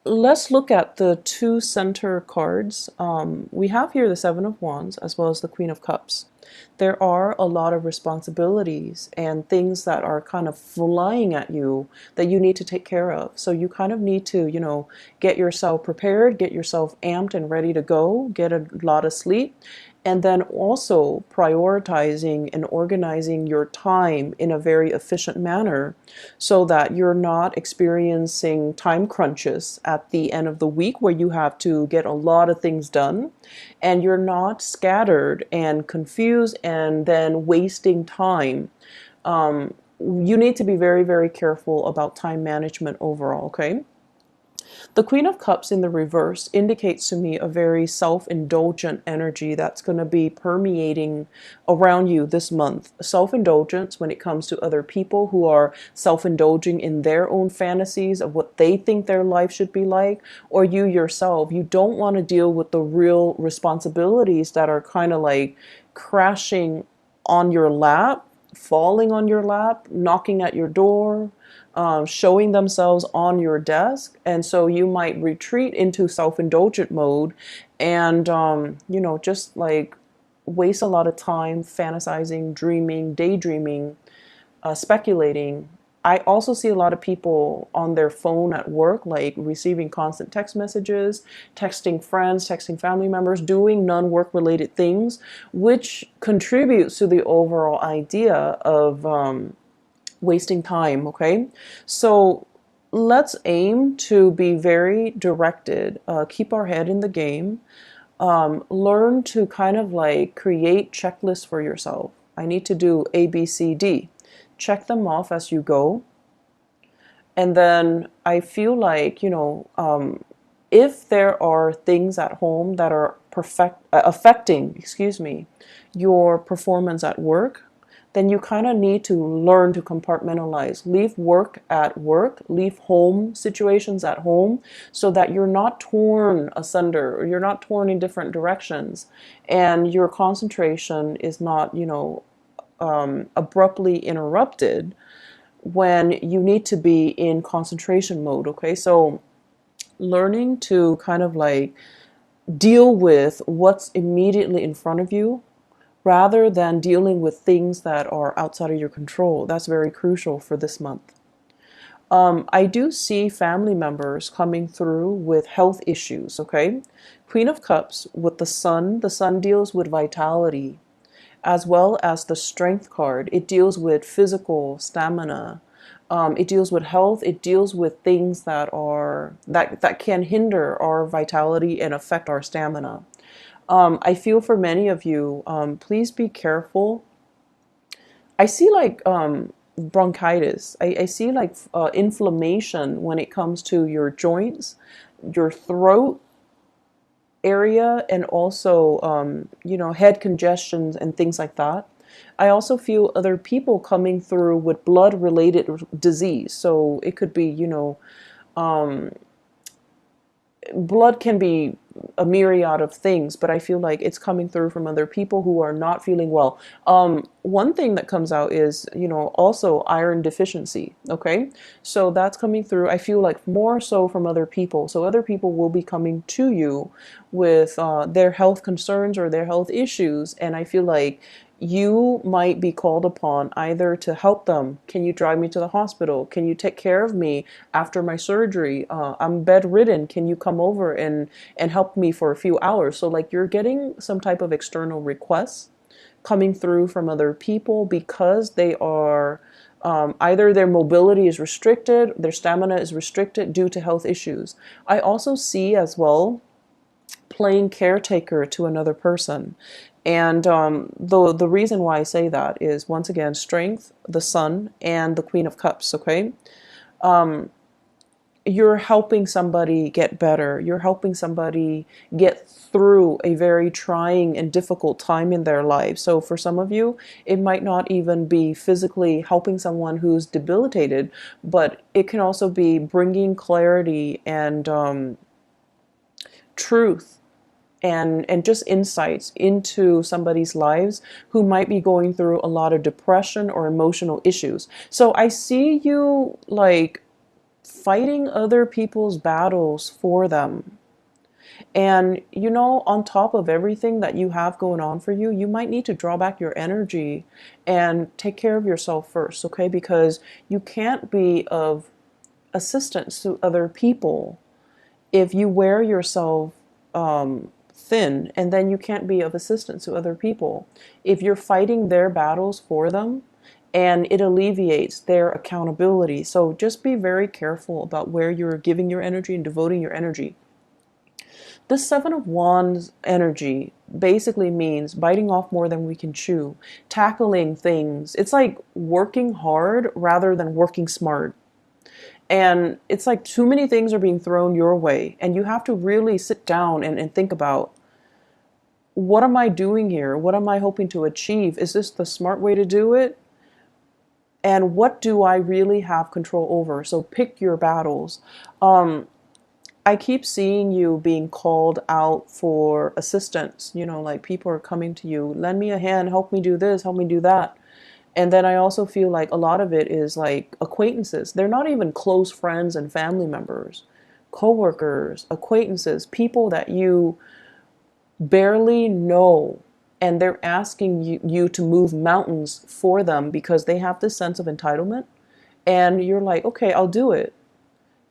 let's look at the two center cards. We have here the Seven of Wands as well as the Queen of Cups. There are a lot of responsibilities and things that are kind of flying at you that you need to take care of. So you kind of need to, get yourself prepared, get yourself amped and ready to go, get a lot of sleep, and then also prioritizing and organizing your time in a very efficient manner so that you're not experiencing time crunches at the end of the week where you have to get a lot of things done and you're not scattered and confused and then wasting time. You need to be very, very careful about time management overall, okay? The Queen of Cups in the reverse indicates to me a very self-indulgent energy that's going to be permeating around you this month. Self-indulgence when it comes to other people who are self-indulging in their own fantasies of what they think their life should be like, or you yourself. You don't want to deal with the real responsibilities that are kind of like crashing on your lap, falling on your lap, knocking at your door, showing themselves on your desk. And so you might retreat into self-indulgent mode and, just like waste a lot of time fantasizing, dreaming, daydreaming, speculating. I also see a lot of people on their phone at work, like receiving constant text messages, texting friends, texting family members, doing non-work related things, which contributes to the overall idea of wasting time, okay? So let's aim to be very directed, keep our head in the game, learn to kind of like create checklists for yourself. I need to do A, B, C, D. Check them off as you go. And then I feel like, if there are things at home that are affecting, your performance at work, then you kind of need to learn to compartmentalize. Leave work at work, leave home situations at home so that you're not torn asunder or you're not torn in different directions and your concentration is not, abruptly interrupted when you need to be in concentration mode, okay? So learning to kind of like deal with what's immediately in front of you rather than dealing with things that are outside of your control. That's very crucial for this month. I do see family members coming through with health issues, okay? Queen of Cups with the Sun. The Sun deals with vitality as well as the Strength card. It deals with physical stamina. It deals with health. It deals with things that are that can hinder our vitality and affect our stamina. I feel for many of you, please be careful. I see like bronchitis. I see like inflammation when it comes to your joints, your throat area, and also, head congestions and things like that. I also feel other people coming through with blood related disease. So it could be, um, blood can be a myriad of things, but I feel like it's coming through from other people who are not feeling well. One thing that comes out is, also iron deficiency. Okay. So that's coming through. I feel like more so from other people. So other people will be coming to you with their health concerns or their health issues. And I feel like you might be called upon either to help them. Can you drive me to the hospital? Can you take care of me after my surgery? I'm bedridden. Can you come over and help me for a few hours? So like you're getting some type of external requests coming through from other people because they are either their mobility is restricted, their stamina is restricted due to health issues. I also see as well playing caretaker to another person. And the reason why I say that is, once again, Strength, the Sun, and the Queen of Cups, okay? You're helping somebody get better. You're helping somebody get through a very trying and difficult time in their life. So for some of you, it might not even be physically helping someone who's debilitated, but it can also be bringing clarity and truth and just insights into somebody's lives who might be going through a lot of depression or emotional issues. So I see you like fighting other people's battles for them. And, you know, on top of everything that you have going on for you, you might need to draw back your energy and take care of yourself first, okay? Because you can't be of assistance to other people if you wear yourself thin, and then you can't be of assistance to other people. If you're fighting their battles for them, and it alleviates their accountability. So just be very careful about where you're giving your energy and devoting your energy. The Seven of Wands energy basically means biting off more than we can chew, tackling things. It's like working hard rather than working smart. And it's like too many things are being thrown your way, and you have to really sit down and think about, what am I doing here? What am I hoping to achieve? Is this the smart way to do it? And what do I really have control over? So pick your battles. I keep seeing you being called out for assistance. You know, like people are coming to you, lend me a hand, help me do this, help me do that. And then I also feel like a lot of it is like acquaintances. They're not even close friends and family members, coworkers, acquaintances, people that you barely know. And they're asking you to move mountains for them because they have this sense of entitlement. And you're like, okay, I'll do it.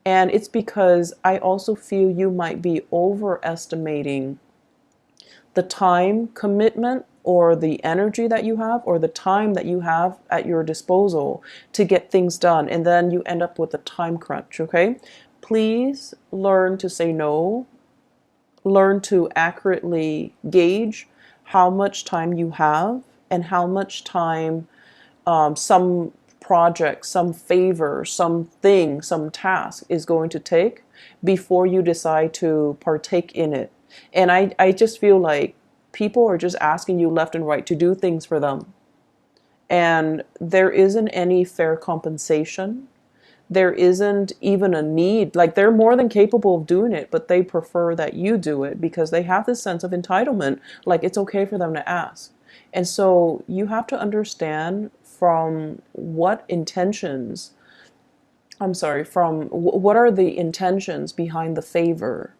And it's because I also feel you might be overestimating the time commitment or the energy that you have or the time that you have at your disposal to get things done. And then you end up with a time crunch, okay? Please learn to say no. Learn to accurately gauge how much time you have and how much time some project, some favor, something, some task is going to take before you decide to partake in it. And I just feel like people are just asking you left and right to do things for them. And there isn't any fair compensation. There isn't even a need. Like, they're more than capable of doing it, but they prefer that you do it because they have this sense of entitlement. Like, it's okay for them to ask. And so you have to understand from what intentions, I'm sorry, from what are the intentions behind the favor?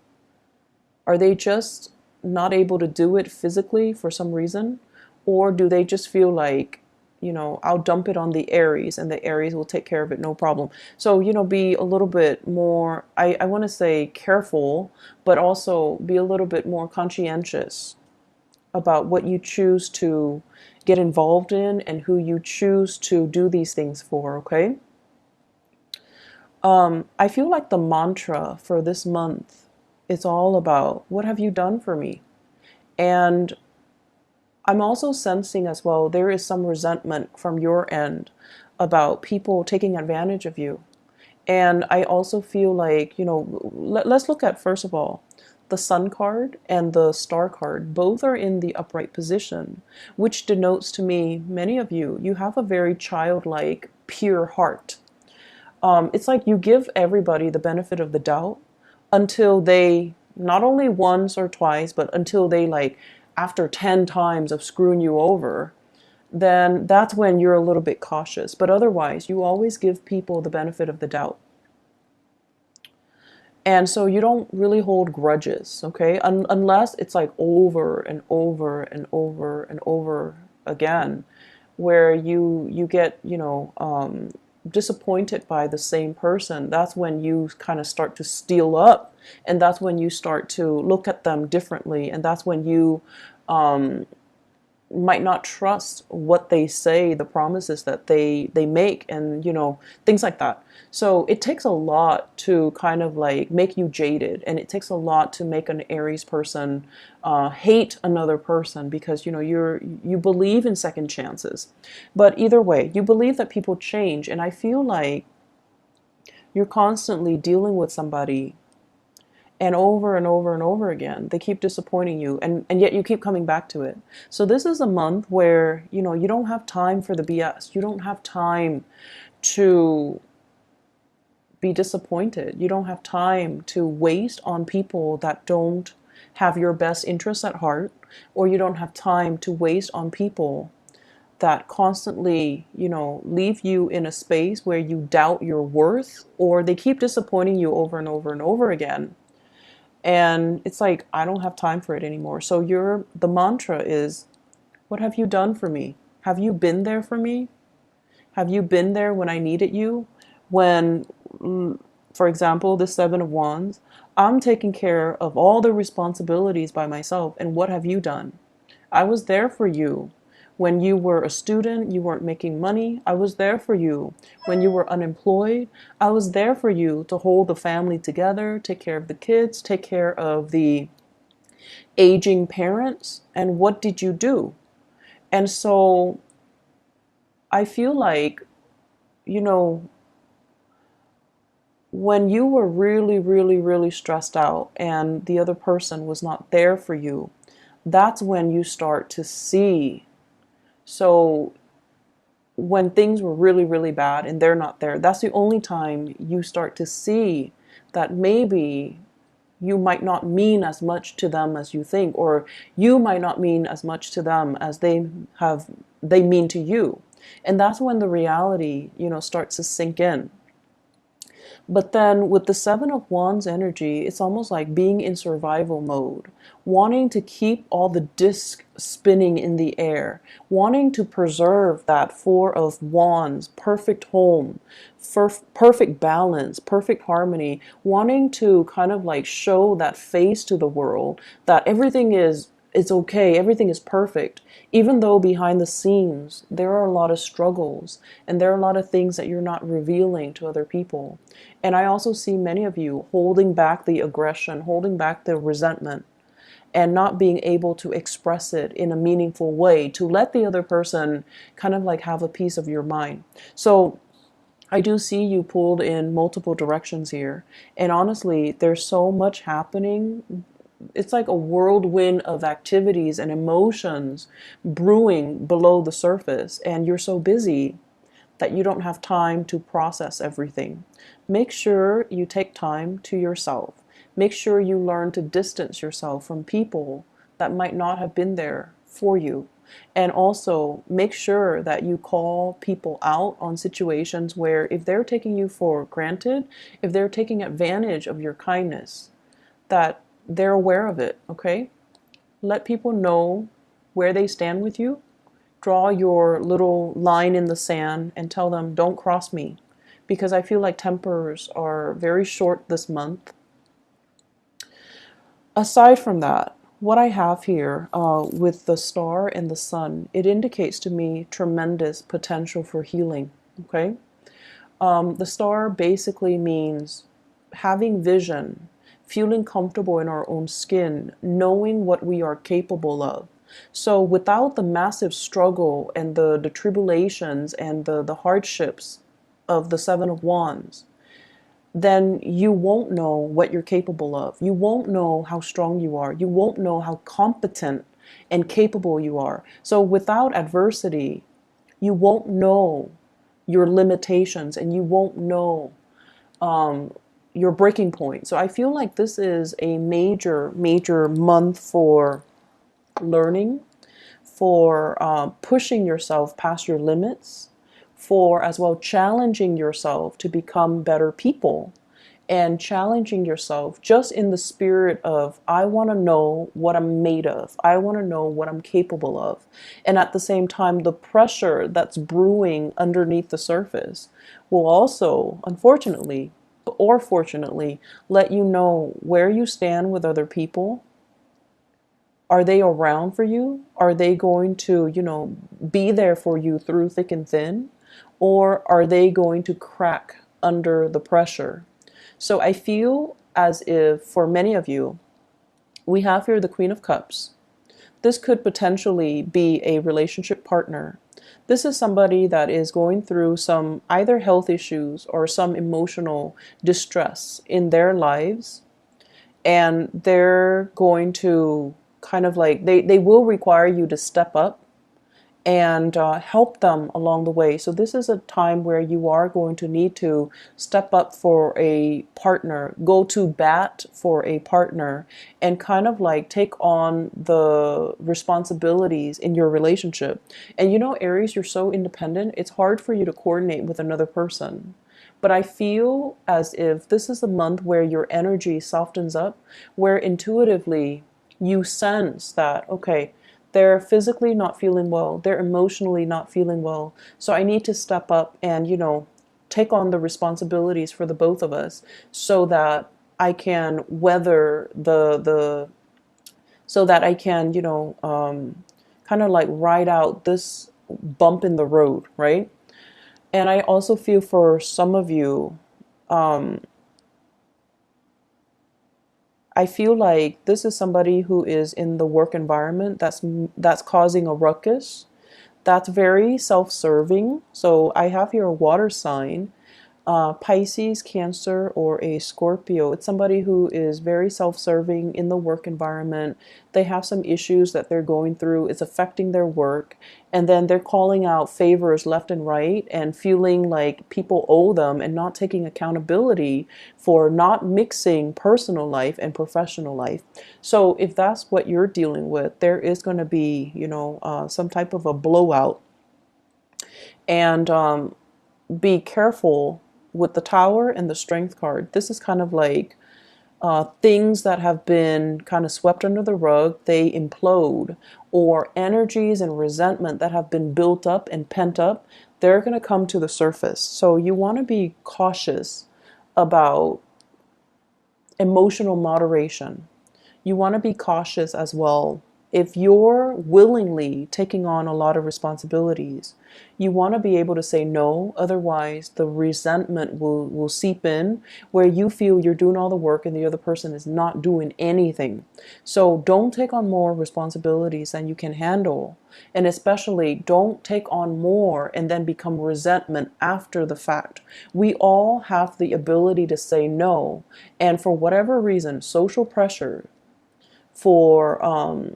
Are they just not able to do it physically for some reason? Or do they just feel like, you know, I'll dump it on the Aries and the Aries will take care of it, no problem. So, you know, be a little bit more, I want to say careful, but also be a little bit more conscientious about what you choose to get involved in and who you choose to do these things for, okay? I feel like the mantra for this month is all about, what have you done for me? And I'm also sensing as well, there is some resentment from your end about people taking advantage of you. And I also feel like, you know, let's look at, first of all, the Sun card and the Star card. Both are in the upright position, which denotes to me, many of you, you have a very childlike, pure heart. It's like you give everybody the benefit of the doubt until they, not only once or twice, but until they, like, after 10 times of screwing you over, then that's when you're a little bit cautious. But otherwise, you always give people the benefit of the doubt. And so you don't really hold grudges, okay? Unless it's like over and over and over and over again, where you get, you know, disappointed by the same person. That's when you kind of start to steel up, and that's when you start to look at them differently, and that's when you might not trust what they say, the promises that they make, and, you know, things like that. So it takes a lot to kind of like make you jaded, and it takes a lot to make an Aries person hate another person, because, you know, you believe in second chances. But either way, you believe that people change, and I feel like you're constantly dealing with somebody, and over and over and over again they keep disappointing you, and yet you keep coming back to it. So this is a month where, you know, you don't have time for the BS. You don't have time to be disappointed. You don't have time to waste on people that don't have your best interests at heart, or you don't have time to waste on people that constantly, leave you in a space where you doubt your worth, or they keep disappointing you over and over and over again. And it's like, I don't have time for it anymore. So the mantra is, what have you done for me? Have you been there for me? Have you been there when I needed you? When, for example, the Seven of Wands, I'm taking care of all the responsibilities by myself. And what have you done? I was there for you. When you were a student, you weren't making money. I was there for you. When you were unemployed, I was there for you to hold the family together, take care of the kids, take care of the aging parents. And what did you do? And so I feel like, you know, when you were really, really, really stressed out and the other person was not there for you, that's when you start to see. So when things were really, really bad and they're not there, that's the only time you start to see that maybe you might not mean as much to them as you think, or you might not mean as much to them as they mean to you. And that's when the reality, starts to sink in. But then with the Seven of Wands energy, it's almost like being in survival mode, wanting to keep all the discs spinning in the air, wanting to preserve that Four of Wands, perfect home, perfect balance, perfect harmony, wanting to kind of like show that face to the world that everything is it's okay, everything is perfect, even though behind the scenes there are a lot of struggles and there are a lot of things that you're not revealing to other people. And I also see many of you holding back the aggression, holding back the resentment, and not being able to express it in a meaningful way to let the other person kind of like have a piece of your mind. So I do see you pulled in multiple directions here. And honestly, there's so much happening. It's like a whirlwind of activities and emotions brewing below the surface, and you're so busy that you don't have time to process everything. Make sure you take time to yourself. Make sure you learn to distance yourself from people that might not have been there for you. And also make sure that you call people out on situations where if they're taking you for granted, if they're taking advantage of your kindness, that they're aware of it, okay? Let people know where they stand with you. Draw your little line in the sand and tell them, don't cross me. Because I feel like tempers are very short this month. Aside from that, what I have here with the star and the sun, it indicates to me tremendous potential for healing, okay? The star basically means having vision, feeling comfortable in our own skin, knowing what we are capable of. So without the massive struggle and the tribulations and the hardships of the Seven of Wands, then you won't know what you're capable of. You won't know how strong you are. You won't know how competent and capable you are. So without adversity, you won't know your limitations and you won't know your breaking point. So I feel like this is a major, major month for learning, for pushing yourself past your limits, for as well challenging yourself to become better people, and challenging yourself just in the spirit of, I want to know what I'm made of. I want to know what I'm capable of. And at the same time, the pressure that's brewing underneath the surface will also, unfortunately, or fortunately, let you know where you stand with other people. Are they around for you? Are they going to, be there for you through thick and thin? Or are they going to crack under the pressure? So I feel as if for many of you, we have here the Queen of Cups. This could potentially be a relationship partner. This is somebody that is going through some either health issues or some emotional distress in their lives. And they're going to kind of like, they will require you to step up and help them along the way. So this is a time where you are going to need to step up for a partner, go to bat for a partner, and kind of like take on the responsibilities in your relationship. And you know, Aries, you're so independent, it's hard for you to coordinate with another person. But I feel as if this is a month where your energy softens up, where intuitively you sense that, okay, they're physically not feeling well, they're emotionally not feeling well. So I need to step up and, take on the responsibilities for the both of us so that I can weather so that I can, kind of like ride out this bump in the road, right? And I also feel for some of you, I feel like this is somebody who is in the work environment that's causing a ruckus. That's very self-serving. So I have here a water sign, Pisces, Cancer, or a Scorpio. It's somebody who is very self-serving in the work environment. They have some issues that they're going through. It's affecting their work. And then they're calling out favors left and right and feeling like people owe them and not taking accountability for not mixing personal life and professional life. So if that's what you're dealing with, there is going to be, some type of a blowout. And be careful with the Tower and the Strength card. This is kind of like things that have been kind of swept under the rug, they implode, or energies and resentment that have been built up and pent up, they're going to come to the surface. So you want to be cautious about emotional moderation. You want to be cautious as well. If you're willingly taking on a lot of responsibilities, you want to be able to say no. Otherwise, the resentment will seep in where you feel you're doing all the work and the other person is not doing anything. So don't take on more responsibilities than you can handle. And especially don't take on more and then become resentment after the fact. We all have the ability to say no. And for whatever reason, for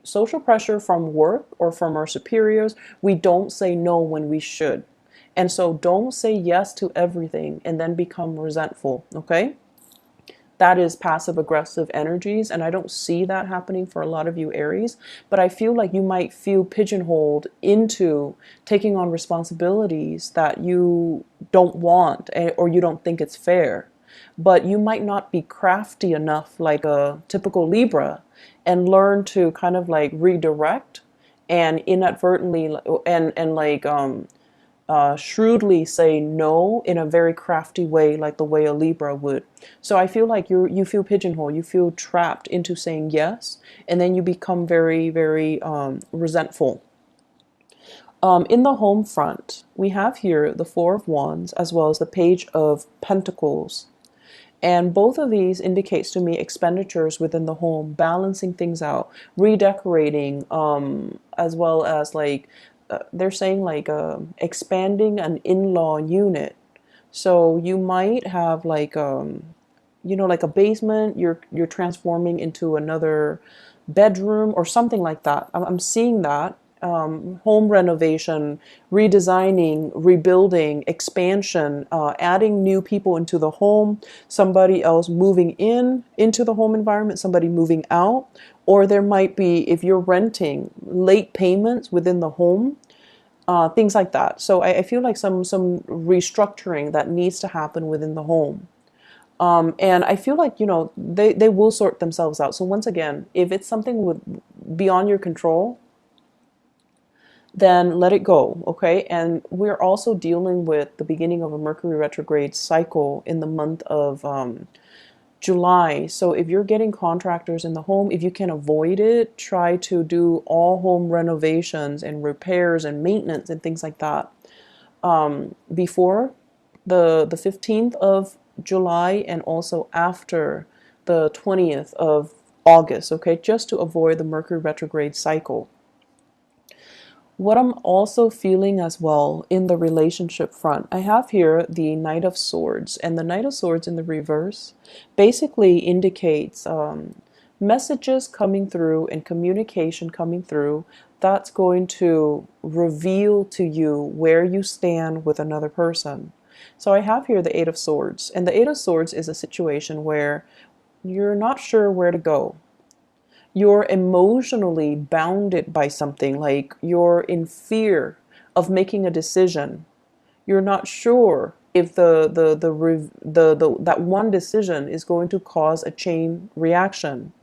social pressure from work or from our superiors, we don't say no when we should. And so don't say yes to everything and then become resentful, okay? That is passive aggressive energies, and I don't see that happening for a lot of you Aries, but I feel like you might feel pigeonholed into taking on responsibilities that you don't want or you don't think it's fair. But you might not be crafty enough like a typical Libra and learn to kind of like redirect and inadvertently and like shrewdly say no in a very crafty way, like the way a Libra would. So I feel like you feel pigeonholed, you feel trapped into saying yes, and then you become very, very resentful. In the home front, we have here the Four of Wands as well as the Page of Pentacles. And both of these indicates to me expenditures within the home, balancing things out, redecorating, as well as like they're saying like expanding an in-law unit. So you might have like like a basement you're transforming into another bedroom or something like that. I'm seeing that. Home renovation, redesigning, rebuilding, expansion, adding new people into the home, somebody else moving into the home environment, somebody moving out, or there might be, if you're renting, late payments within the home, things like that. So I feel like some restructuring that needs to happen within the home. And I feel like, they will sort themselves out. So once again, if it's something beyond your control, then let it go, okay? And we're also dealing with the beginning of a Mercury retrograde cycle in the month of July. So if you're getting contractors in the home, if you can avoid it, try to do all home renovations and repairs and maintenance and things like that before the 15th of July and also after the 20th of August, okay? Just to avoid the Mercury retrograde cycle. What I'm also feeling as well in the relationship front, I have here the Knight of Swords, and the Knight of Swords in the reverse basically indicates messages coming through and communication coming through that's going to reveal to you where you stand with another person. So I have here the Eight of Swords, and the Eight of Swords is a situation where you're not sure where to go. You're emotionally bounded by something, like you're in fear of making a decision. You're not sure if that one decision is going to cause a chain reaction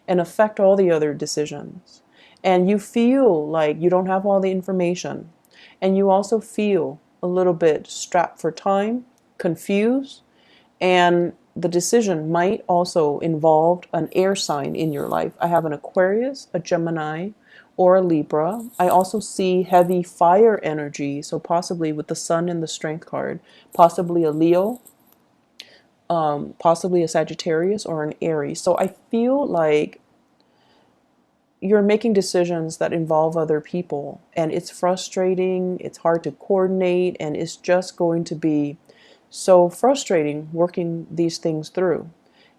and affect all the other decisions. And you feel like you don't have all the information. And you also feel a little bit strapped for time, confused, and the decision might also involve an air sign in your life. I have an Aquarius, a Gemini, or a Libra. I also see heavy fire energy, so possibly with the Sun in the Strength card, possibly a Leo, possibly a Sagittarius, or an Aries. So I feel like you're making decisions that involve other people, and it's frustrating, it's hard to coordinate, and it's just going to be so frustrating working these things through.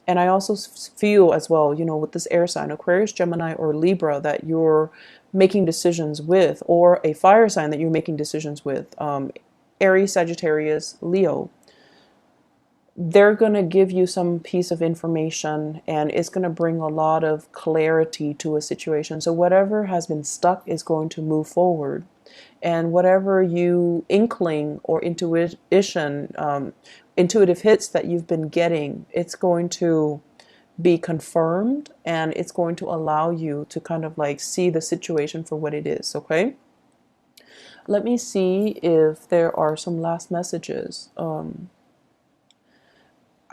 And I also feel as well, with this air sign, Aquarius, Gemini, or Libra, that you're making decisions with, or a fire sign that you're making decisions with, Aries, Sagittarius, Leo, they're going to give you some piece of information, and it's going to bring a lot of clarity to a situation. So whatever has been stuck is going to move forward. And whatever you inkling or intuition, intuitive hits that you've been getting, it's going to be confirmed, and it's going to allow you to kind of like see the situation for what it is, okay? Let me see if there are some last messages.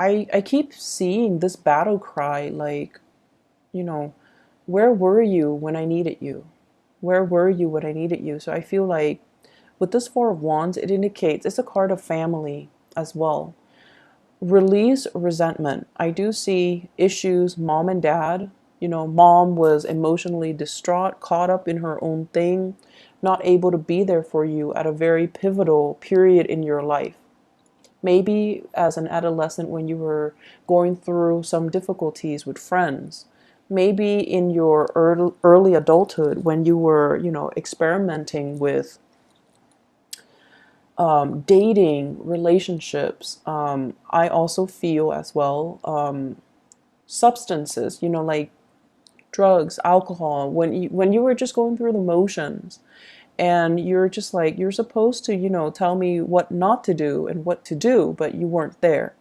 I keep seeing this battle cry, like, where were you when I needed you? Where were you when I needed you? So I feel like with this Four of Wands, it indicates it's a card of family as well. Release resentment. I do see issues, mom and dad. Mom was emotionally distraught, caught up in her own thing, not able to be there for you at a very pivotal period in your life. Maybe as an adolescent when you were going through some difficulties with friends. Maybe in your early adulthood when you were, experimenting with dating, relationships. I also feel as well substances, like drugs, alcohol, when you were just going through the motions. And you're just like, you're supposed to, tell me what not to do and what to do, but you weren't there.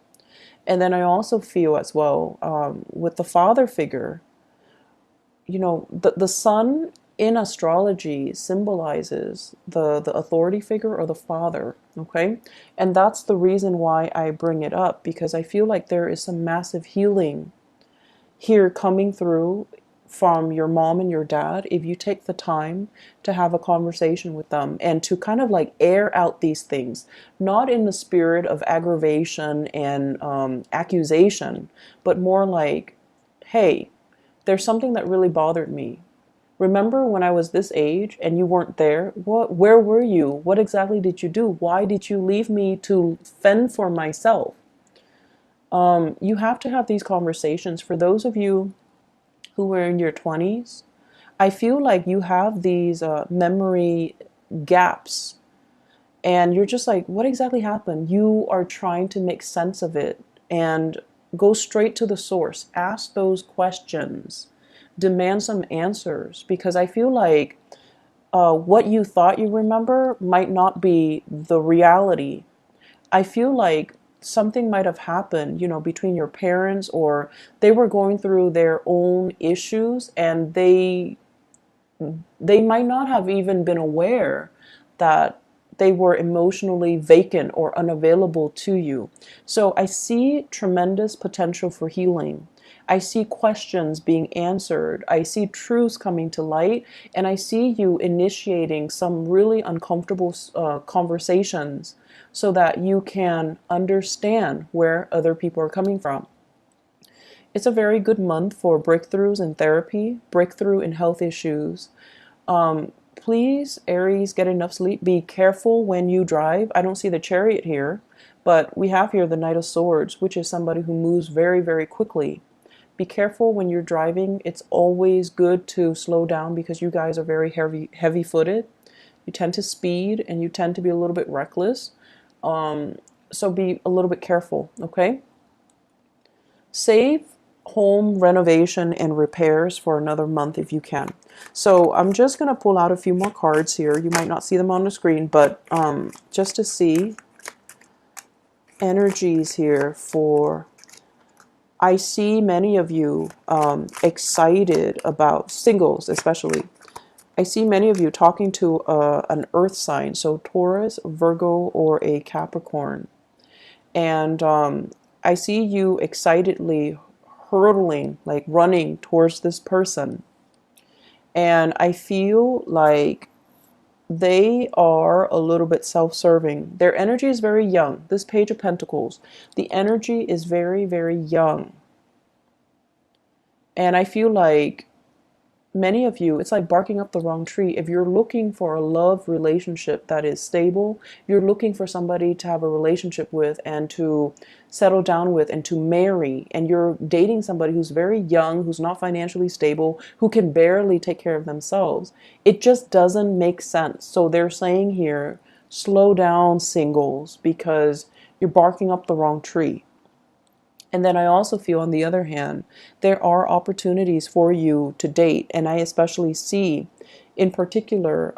And then I also feel as well with the father figure, the sun in astrology symbolizes the authority figure or the father, okay? And that's the reason why I bring it up, because I feel like there is some massive healing here coming through from your mom and your dad if you take the time to have a conversation with them and to kind of like air out these things, not in the spirit of aggravation and accusation, but more like, hey, there's something that really bothered me. Remember when I was this age and you weren't there? Where were you? What exactly did you do? Why did you leave me to fend for myself? You have to have these conversations. For those of you who were in your 20s, I feel like you have these memory gaps, and you're just like, what exactly happened? You are trying to make sense of it and go straight to the source. Ask those questions. Demand some answers, because I feel like what you thought you remember might not be the reality. I feel like something might have happened, between your parents, or they were going through their own issues, and they might not have even been aware that they were emotionally vacant or unavailable to you. So I see tremendous potential for healing. I see questions being answered. I see truths coming to light, and I see you initiating some really uncomfortable conversations so that you can understand where other people are coming from. It's a very good month for breakthroughs in therapy, breakthrough in health issues. Please, Aries, get enough sleep. Be careful when you drive. I don't see the Chariot here, but we have here the Knight of Swords, which is somebody who moves very, very quickly. Be careful when you're driving. It's always good to slow down because you guys are very heavy footed. You tend to speed and you tend to be a little bit reckless. So be a little bit careful, okay? Save home renovation and repairs for another month if you can. So I'm just going to pull out a few more cards here. You might not see them on the screen, but just to see energies here for, I see many of you excited about singles, especially. I see many of you talking to an earth sign, so Taurus, Virgo, or a Capricorn. And I see you excitedly hurtling, like running towards this person. And I feel like they are a little bit self-serving. Their energy is very young. This Page of Pentacles, the energy is very, very young. And I feel like many of you, it's like barking up the wrong tree. If you're looking for a love relationship that is stable, you're looking for somebody to have a relationship with and to settle down with and to marry, and you're dating somebody who's very young, who's not financially stable, who can barely take care of themselves, it just doesn't make sense. So they're saying here, slow down, singles, because you're barking up the wrong tree. And then I also feel, on the other hand, there are opportunities for you to date. And I especially see, in particular,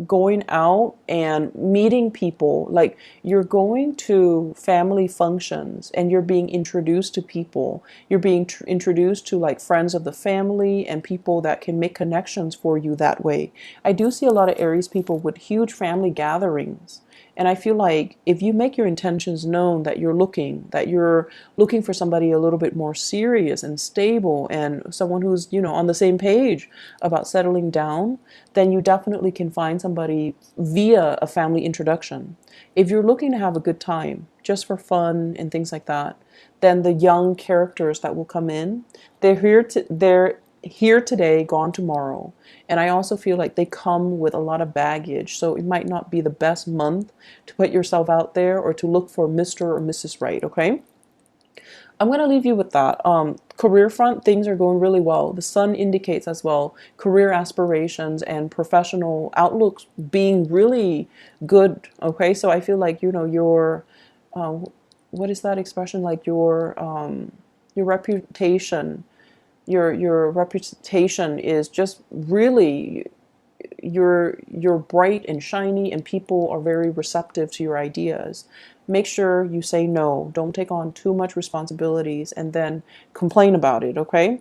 going out and meeting people. Like, you're going to family functions and you're being introduced to people. You're being introduced to like friends of the family and people that can make connections for you that way. I do see a lot of Aries people with huge family gatherings. And I feel like if you make your intentions known that you're looking for somebody a little bit more serious and stable and someone who's, on the same page about settling down, then you definitely can find somebody via a family introduction. If you're looking to have a good time, just for fun and things like that, then the young characters that will come in, they're here today, gone tomorrow. And I also feel like they come with a lot of baggage. So it might not be the best month to put yourself out there or to look for Mr. or Mrs. Right, okay? I'm going to leave you with that. Career front, things are going really well. The sun indicates as well career aspirations and professional outlooks being really good, okay? So I feel like, your, what is that expression? Like your reputation, your reputation is just really, you're bright and shiny and people are very receptive to your ideas. Make sure you say no. Don't take on too much responsibilities and then complain about it, okay?